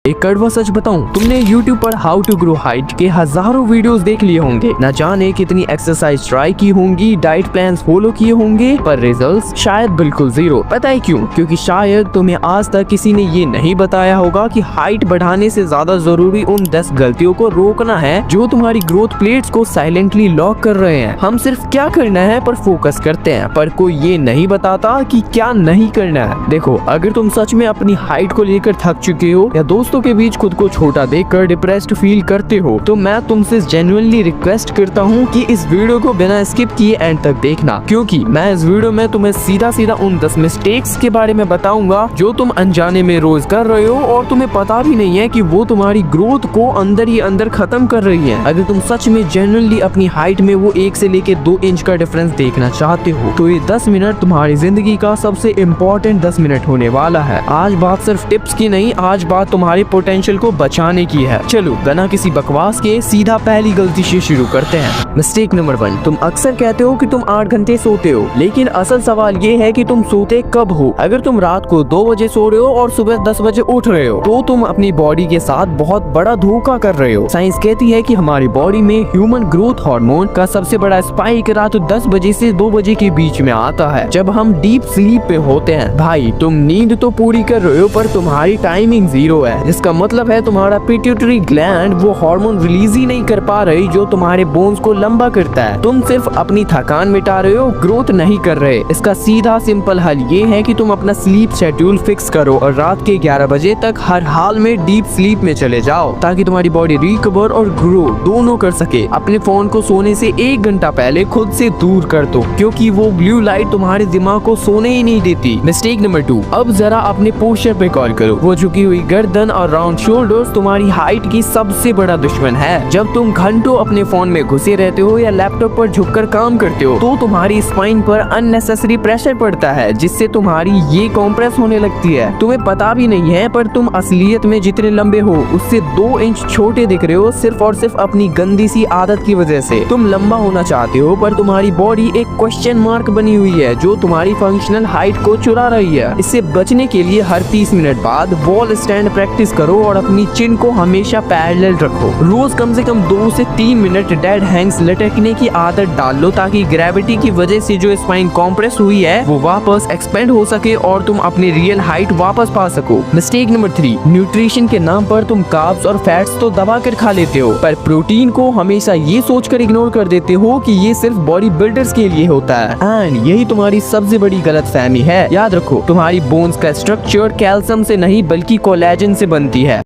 एक कड़वा सच बताऊं, तुमने YouTube पर हाउ टू ग्रो हाइट के हजारों वीडियोस देख लिए होंगे, न जाने कितनी एक्सरसाइज ट्राई की होंगी, डाइट प्लान्स फॉलो किए होंगे, पर रिजल्ट्स शायद बिल्कुल जीरो। पता है क्यों? क्योंकि शायद तुम्हें आज तक किसी ने ये नहीं बताया होगा कि हाइट बढ़ाने से ज्यादा जरूरी उन 10 गलतियों को रोकना है जो तुम्हारी ग्रोथ प्लेट्स को साइलेंटली लॉक कर रहे हैं। हम सिर्फ क्या करना है पर फोकस करते हैं, पर कोई ये नहीं बताता कि क्या नहीं करना है। देखो, अगर तुम सच में अपनी हाइट को लेकर थक चुके हो या दोस्तों के बीच खुद को छोटा देखकर डिप्रेस्ड फील करते हो, तो मैं तुमसे जेन्युइनली रिक्वेस्ट करता हूँ कि इस वीडियो को बिना स्किप किए एंड तक देखना, क्योंकि मैं इस वीडियो में तुम्हें सीधा सीधा उन 10 मिस्टेक्स के बारे में बताऊंगा जो तुम अनजाने में रोज कर रहे हो और तुम्हें पता भी नहीं है कि वो तुम्हारी ग्रोथ को अंदर ही अंदर खत्म कर रही है। अगर तुम सच में जेन्युइनली अपनी हाइट में वो 1 से लेके 2 इंच का डिफरेंस देखना चाहते हो, तो ये 10 मिनट तुम्हारी जिंदगी का सबसे इम्पोर्टेंट 10 मिनट होने वाला है। आज बात सिर्फ टिप्स की नहीं, आज बात तुम्हारे पोटेंशियल को बचाने की है। चलो बिना किसी बकवास के सीधा पहली गलती से शुरू करते हैं। मिस्टेक नंबर 1, तुम अक्सर कहते हो कि तुम 8 घंटे सोते हो, लेकिन असल सवाल ये है कि तुम सोते कब हो। अगर तुम रात को 2 बजे सो रहे हो और सुबह 10 बजे उठ रहे हो, तो तुम अपनी बॉडी के साथ बहुत बड़ा धोखा कर रहे हो। साइंस कहती है कि हमारी बॉडी में ह्यूमन ग्रोथ हार्मोन का सबसे बड़ा स्पाइक रात 10 बजे से 2 बजे के बीच में आता है, जब हम डीप स्लीप पे होते हैं। भाई, तुम नींद तो पूरी कर रहे हो पर तुम्हारी टाइमिंग 0 है, जिसका मतलब है तुम्हारा पिट्यूटरी ग्लैंड वो हार्मोन रिलीज ही नहीं कर पा रही जो तुम्हारे बोन्स को लंबा करता है। तुम सिर्फ अपनी थकान मिटा रहे हो, ग्रोथ नहीं कर रहे। इसका सीधा सिंपल हल ये है कि तुम अपना स्लीप शेड्यूल फिक्स करो और रात के 11 बजे तक हर हाल में डीप स्लीप में चले जाओ, ताकि तुम्हारी बॉडी रिकवर और ग्रो दोनों कर सके। अपने फोन को सोने से 1 घंटा पहले खुद से दूर कर दो, क्योंकि वो ब्लू लाइट तुम्हारे दिमाग को सोने ही नहीं देती। मिस्टेक नंबर 2, अब जरा अपने पोस्चर पे गौर करो। वो झुकी हुई गर्दन और राउंड शोल्डर्स तुम्हारी हाइट की सबसे बड़ा दुश्मन है। जब तुम घंटों अपने फोन में घुसे रहते हो या लैपटॉप पर झुककर काम करते हो, तो तुम्हारी स्पाइन पर अननेसेसरी प्रेशर पड़ता है, जिससे तुम्हारी ये कॉम्प्रेस होने लगती है। तुम्हें पता भी नहीं है, पर तुम असलियत में जितने लंबे हो उससे 2 इंच छोटे दिख रहे हो, सिर्फ और सिर्फ अपनी गंदी सी आदत की वजह से। तुम लंबा होना चाहते हो, पर तुम्हारी बॉडी एक क्वेश्चन मार्क बनी हुई है जो तुम्हारी फंक्शनल हाइट को चुरा रही है। इससे बचने के लिए हर 30 मिनट बाद वॉल स्टैंड प्रैक्टिस करो और अपनी चिन को हमेशा पैरेलल रखो। रोज कम से कम 2 से 3 मिनट डेड हैंग्स लटकने की आदत डाल लो, ताकि ग्रेविटी की वजह से जो स्पाइन कॉम्प्रेस हुई है वो वापस एक्सपेंड हो सके और तुम अपनी रियल हाइट वापस पा सको। मिस्टेक नंबर 3, न्यूट्रिशन के नाम पर तुम कार्ब्स और फैट्स तो दबा कर खा लेते हो, पर प्रोटीन को हमेशा ये सोचकर इग्नोर कर देते हो कि ये सिर्फ बॉडी बिल्डर्स के लिए होता है। एंड यही तुम्हारी सबसे बड़ी गलतफहमी है। याद रखो, तुम्हारी बोन्स का स्ट्रक्चर कैल्शियम से नहीं बल्कि कोलेजन से बनती है।